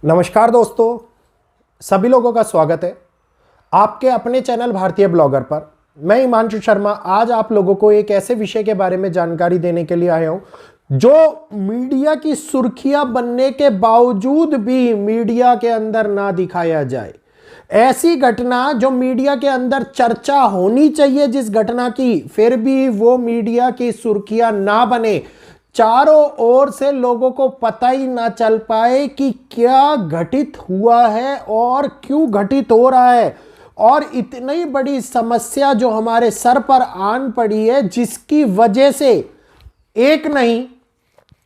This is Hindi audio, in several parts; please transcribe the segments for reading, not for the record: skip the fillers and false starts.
नमस्कार दोस्तों, सभी लोगों का स्वागत है आपके अपने चैनल भारतीय ब्लॉगर पर। मैं हिमांशु शर्मा आज आप लोगों को एक ऐसे विषय के बारे में जानकारी देने के लिए आया हूं जो मीडिया की सुर्खियां बनने के बावजूद भी मीडिया के अंदर ना दिखाया जाए। ऐसी घटना जो मीडिया के अंदर चर्चा होनी चाहिए जिस घटना की, फिर भी वो मीडिया की सुर्खियां ना बने, चारों ओर से लोगों को पता ही ना चल पाए कि क्या घटित हुआ है और क्यों घटित हो रहा है, और इतनी बड़ी समस्या जो हमारे सर पर आन पड़ी है जिसकी वजह से एक नहीं,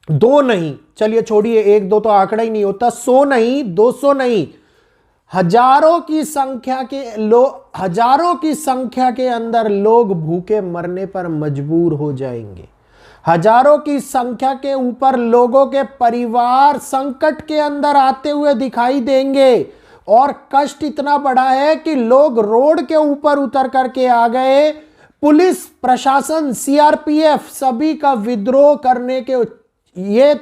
दो नहीं, चलिए छोड़िए, एक दो तो आंकड़ा ही नहीं होता, 100 नहीं, 200 नहीं, हजारों की संख्या के अंदर लोग भूखे मरने पर मजबूर हो जाएंगे। हजारों की संख्या के ऊपर लोगों के परिवार संकट के अंदर आते हुए दिखाई देंगे, और कष्ट इतना बड़ा है कि लोग रोड के ऊपर उतर करके आ गए। पुलिस प्रशासन, सीआरपीएफ सभी का विद्रोह करने के ये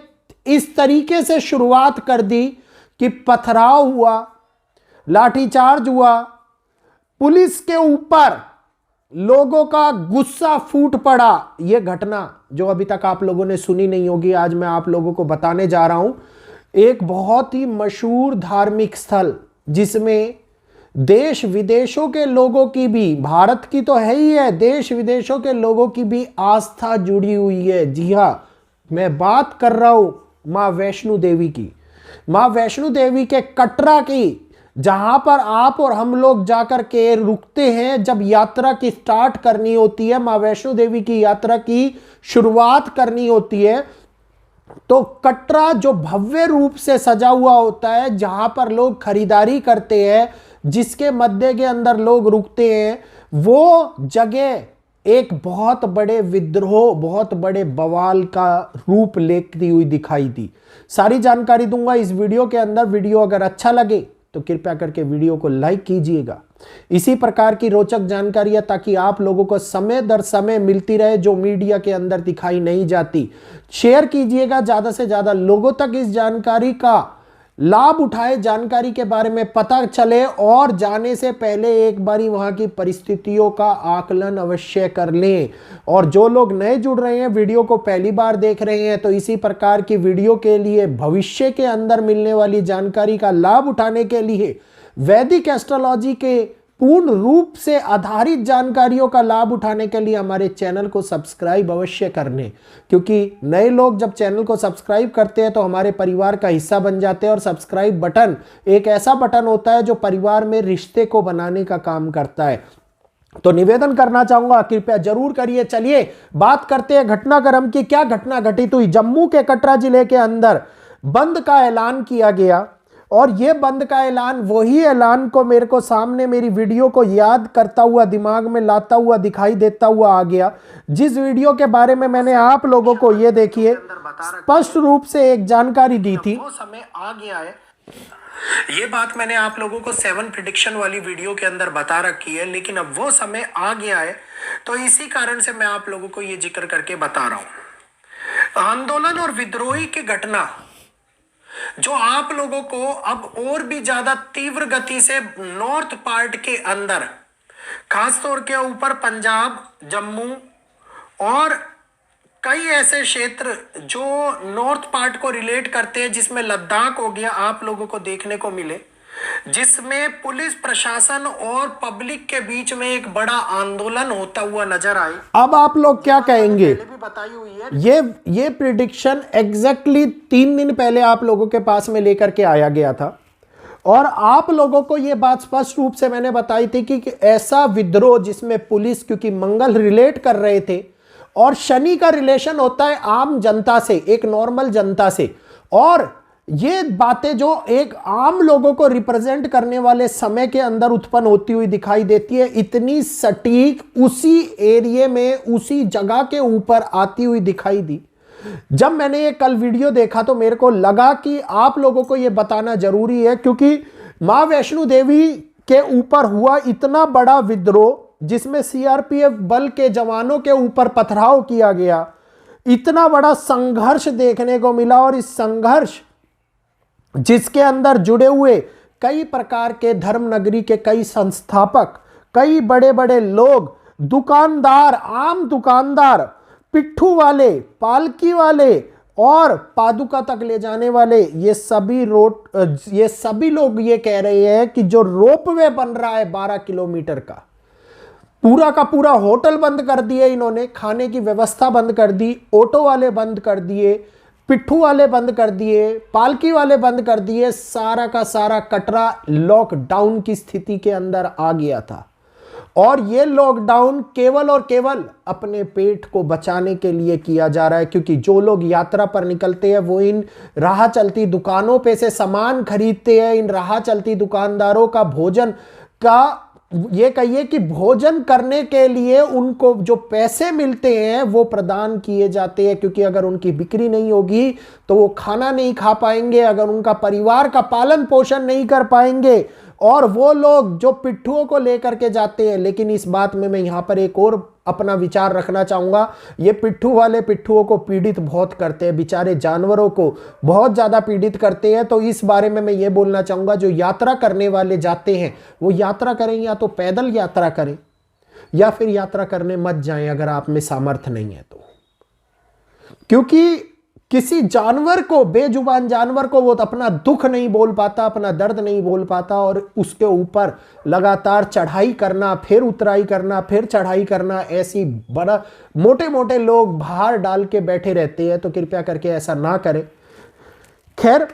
इस तरीके से शुरुआत कर दी कि पथराव हुआ, लाठीचार्ज हुआ, पुलिस के ऊपर लोगों का गुस्सा फूट पड़ा। यह घटना जो अभी तक आप लोगों ने सुनी नहीं होगी, आज मैं आप लोगों को बताने जा रहा हूं। एक बहुत ही मशहूर धार्मिक स्थल जिसमें देश विदेशों के लोगों की भी, भारत की तो है ही है, देश विदेशों के लोगों की भी आस्था जुड़ी हुई है। जी हां, मैं बात कर रहा हूं मां वैष्णो देवी की, मां वैष्णो देवी के कटरा की, जहां पर आप और हम लोग जाकर के रुकते हैं जब यात्रा की स्टार्ट करनी होती है, मां वैष्णो देवी की यात्रा की शुरुआत करनी होती है। तो कटरा जो भव्य रूप से सजा हुआ होता है, जहां पर लोग खरीदारी करते हैं, जिसके मध्य के अंदर लोग रुकते हैं, वो जगह एक बहुत बड़े विद्रोह, बहुत बड़े बवाल का रूप लेती हुई दिखाई दी। सारी जानकारी दूंगा इस वीडियो के अंदर। वीडियो अगर अच्छा लगे तो कृपया करके वीडियो को लाइक कीजिएगा। इसी प्रकार की रोचक जानकारियां ताकि आप लोगों को समय दर समय मिलती रहे जो मीडिया के अंदर दिखाई नहीं जाती। शेयर कीजिएगा, ज्यादा से ज्यादा लोगों तक इस जानकारी का लाभ उठाए, जानकारी के बारे में पता चले, और जाने से पहले एक बारी वहां की परिस्थितियों का आकलन अवश्य कर लें। और जो लोग नए जुड़ रहे हैं, वीडियो को पहली बार देख रहे हैं, तो इसी प्रकार की वीडियो के लिए, भविष्य के अंदर मिलने वाली जानकारी का लाभ उठाने के लिए, वैदिक एस्ट्रोलॉजी के पूर्ण रूप से आधारित जानकारियों का लाभ उठाने के लिए हमारे चैनल को सब्सक्राइब अवश्य करने, क्योंकि नए लोग जब चैनल को सब्सक्राइब करते हैं तो हमारे परिवार का हिस्सा बन जाते हैं। और सब्सक्राइब बटन एक ऐसा बटन होता है जो परिवार में रिश्ते को बनाने का काम करता है। तो निवेदन करना चाहूंगा, कृपया जरूर करिए। चलिए बात करते हैं घटनाक्रम की। क्या घटना घटित हुई? जम्मू के कटरा जिले के अंदर बंद का ऐलान किया गया, और यह बंद का ऐलान, वही ऐलान को मेरे को सामने मेरी वीडियो को याद करता हुआ, दिमाग में लाता हुआ, दिखाई देता हुआ आ गया, जिस वीडियो के बारे में मैंने आप लोगों को, ये देखिए, स्पष्ट रूप से एक जानकारी दी थी। वो समय आ गया है, ये बात मैंने आप लोगों को 7 प्रेडिक्शन वाली वीडियो के अंदर बता रखी है, लेकिन अब वो समय आ गया है, तो इसी कारण से मैं आप लोगों को ये जिक्र करके बता रहा हूं। आंदोलन और विद्रोही की घटना जो आप लोगों को अब और भी ज्यादा तीव्र गति से नॉर्थ पार्ट के अंदर, खासतौर के ऊपर पंजाब, जम्मू और कई ऐसे क्षेत्र जो नॉर्थ पार्ट को रिलेट करते हैं, जिसमें लद्दाख हो गया, आप लोगों को देखने को मिले, जिसमें पुलिस प्रशासन और पब्लिक के बीच में एक बड़ा आंदोलन होता हुआ नजर आए। अब आप लोग क्या कहेंगे? भी बताई हुई है ये प्रिडिक्शन एग्जैक्टली 3 दिन पहले आप लोगों के पास में लेकर के आया गया था, और आप लोगों को यह बात स्पष्ट रूप से मैंने बताई थी कि ऐसा विद्रोह जिसमें पुलिस, क्योंकि मंगल रिलेट कर रहे थे और शनि का रिलेशन होता है आम जनता से, एक नॉर्मल जनता से, और ये बातें जो एक आम लोगों को रिप्रेजेंट करने वाले समय के अंदर उत्पन्न होती हुई दिखाई देती है, इतनी सटीक उसी एरिया में, उसी जगह के ऊपर आती हुई दिखाई दी। जब मैंने ये कल वीडियो देखा तो मेरे को लगा कि आप लोगों को ये बताना जरूरी है, क्योंकि मां वैष्णो देवी के ऊपर हुआ इतना बड़ा विद्रोह, जिसमें सीआरपीएफ बल के जवानों के ऊपर पथराव किया गया, इतना बड़ा संघर्ष देखने को मिला, और इस संघर्ष जिसके अंदर जुड़े हुए कई प्रकार के धर्म नगरी के कई संस्थापक, कई बड़े बड़े लोग, दुकानदार, आम दुकानदार, पिट्ठू वाले, पालकी वाले और पादुका तक ले जाने वाले, ये सभी लोग ये कह रहे हैं कि जो रोपवे बन रहा है 12 किलोमीटर का पूरा होटल बंद कर दिए इन्होंने, खाने की व्यवस्था बंद कर दी, ऑटो वाले बंद कर दिए, पिट्ठू वाले बंद कर दिए, पालकी वाले बंद कर दिए, सारा का सारा कटरा लॉकडाउन की स्थिति के अंदर आ गया था। और ये लॉकडाउन केवल और केवल अपने पेट को बचाने के लिए किया जा रहा है, क्योंकि जो लोग यात्रा पर निकलते हैं वो इन राह चलती दुकानों पे से सामान खरीदते हैं। इन राह चलती दुकानदारों का भोजन का, ये कहिए कि भोजन करने के लिए उनको जो पैसे मिलते हैं वो प्रदान किए जाते हैं, क्योंकि अगर उनकी बिक्री नहीं होगी तो वो खाना नहीं खा पाएंगे, अगर उनका परिवार का पालन पोषण नहीं कर पाएंगे। और वो लोग जो पिट्ठुओं को लेकर के जाते हैं, लेकिन इस बात में मैं यहां पर एक और अपना विचार रखना चाहूंगा, ये पिट्ठू वाले पिट्ठुओं को पीड़ित बहुत करते हैं, बेचारे जानवरों को बहुत ज्यादा पीड़ित करते हैं। तो इस बारे में मैं ये बोलना चाहूंगा, जो यात्रा करने वाले जाते हैं वो यात्रा करें, या तो पैदल यात्रा करें या फिर यात्रा करने मत जाएं अगर आप में सामर्थ्य नहीं है तो। क्योंकि किसी जानवर को, बेजुबान जानवर को, वो अपना दुख नहीं बोल पाता, अपना दर्द नहीं बोल पाता, और उसके ऊपर लगातार चढ़ाई करना, फिर उतराई करना, फिर चढ़ाई करना, ऐसी बड़ा मोटे मोटे लोग भार डाल के बैठे रहते हैं। तो कृपया करके ऐसा ना करें। खैर,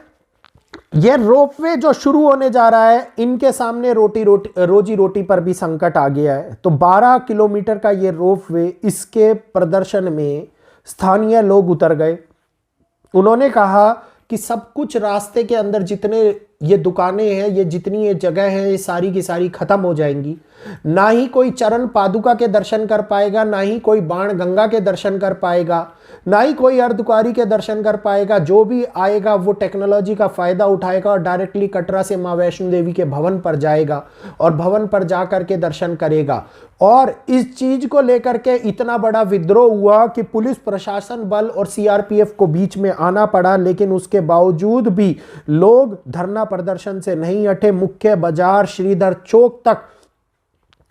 ये रोपवे जो शुरू होने जा रहा है, इनके सामने रोजी रोटी पर भी संकट आ गया है। तो 12 किलोमीटर का ये रोपवे, इसके प्रदर्शन में स्थानीय लोग उतर गए। उन्होंने कहा कि सब कुछ रास्ते के अंदर जितने ये दुकानें हैं, ये जितनी ये जगह है, ये सारी की सारी खत्म हो जाएंगी। ना ही कोई चरण पादुका के दर्शन कर पाएगा, ना ही कोई बाण गंगा के दर्शन कर पाएगा, ना ही कोई अर्धकुंवारी के दर्शन कर पाएगा। जो भी आएगा वो टेक्नोलॉजी का फायदा उठाएगा और डायरेक्टली कटरा से माँ वैष्णो देवी के भवन पर जाएगा और भवन पर जा करके दर्शन करेगा। और इस चीज को लेकर के इतना बड़ा विद्रोह हुआ कि पुलिस प्रशासन बल और सीआरपीएफ को बीच में आना पड़ा, लेकिन उसके बावजूद भी लोग धरना प्रदर्शन से नहीं हटे। मुख्य बाजार श्रीधर चौक तक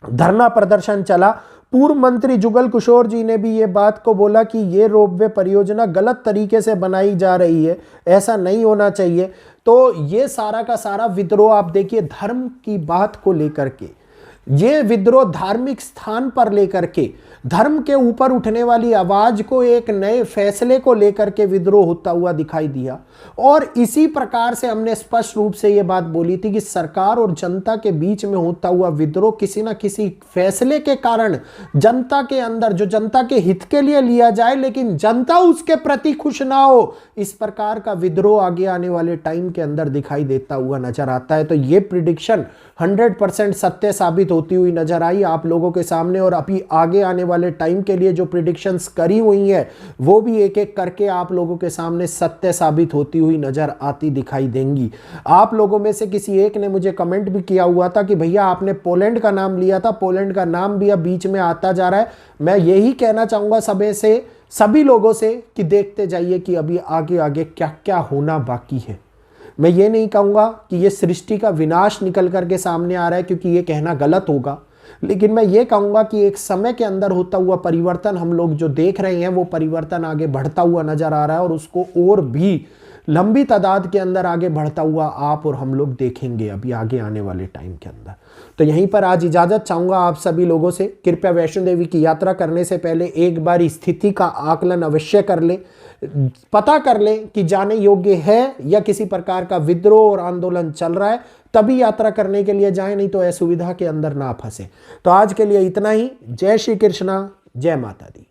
धरना प्रदर्शन चला। पूर्व मंत्री जुगल किशोर जी ने भी ये बात को बोला कि ये रोपवे परियोजना गलत तरीके से बनाई जा रही है, ऐसा नहीं होना चाहिए। तो ये सारा का सारा विद्रोह आप देखिए धर्म की बात को लेकर के, ये विद्रोह धार्मिक स्थान पर लेकर के, धर्म के ऊपर उठने वाली आवाज को, एक नए फैसले को लेकर के विद्रोह होता हुआ दिखाई दिया। और इसी प्रकार से हमने स्पष्ट रूप से यह बात बोली थी कि सरकार और जनता के बीच में होता हुआ विद्रोह किसी ना किसी फैसले के कारण जनता के अंदर, जो जनता के हित के लिए लिया जाए लेकिन जनता उसके प्रति खुश ना हो, इस प्रकार का विद्रोह आगे आने वाले टाइम के अंदर दिखाई देता हुआ नजर आता है। तो ये प्रिडिक्शन 100% सत्य साबित होती हुई नजर आई आप लोगों के सामने। और अभी आगे आने वाले टाइम के लिए जो प्रिडिक्शंस करी हुई हैं वो भी एक एक करके आप लोगों के सामने सत्य साबित होती हुई नजर आती दिखाई देंगी। आप लोगों में से किसी एक ने मुझे कमेंट भी किया हुआ था कि भैया आपने पोलैंड का नाम लिया था, पोलैंड का नाम भी अब बीच में आता जा रहा है। मैं यही कहना चाहूंगा सभी लोगों से कि देखते जाइए कि अभी आगे आगे क्या क्या होना बाकी है। मैं ये नहीं कहूँगा कि ये सृष्टि का विनाश निकल करके सामने आ रहा है, क्योंकि ये कहना गलत होगा, लेकिन मैं ये कहूँगा कि एक समय के अंदर होता हुआ परिवर्तन हम लोग जो देख रहे हैं वो परिवर्तन आगे बढ़ता हुआ नजर आ रहा है, और उसको और भी लंबी तादाद के अंदर आगे बढ़ता हुआ आप और हम लोग देखेंगे अभी आगे आने वाले टाइम के अंदर। तो यहीं पर आज इजाज़त चाहूँगा आप सभी लोगों से। कृपया वैष्णो देवी की यात्रा करने से पहले एक बार स्थिति का आकलन अवश्य कर ले, पता कर ले कि जाने योग्य है या किसी प्रकार का विद्रोह और आंदोलन चल रहा है, तभी यात्रा करने के लिए जाएं, नहीं तो असुविधा के अंदर ना फंसे। तो आज के लिए इतना ही। जय श्री कृष्णा, जय माता दी।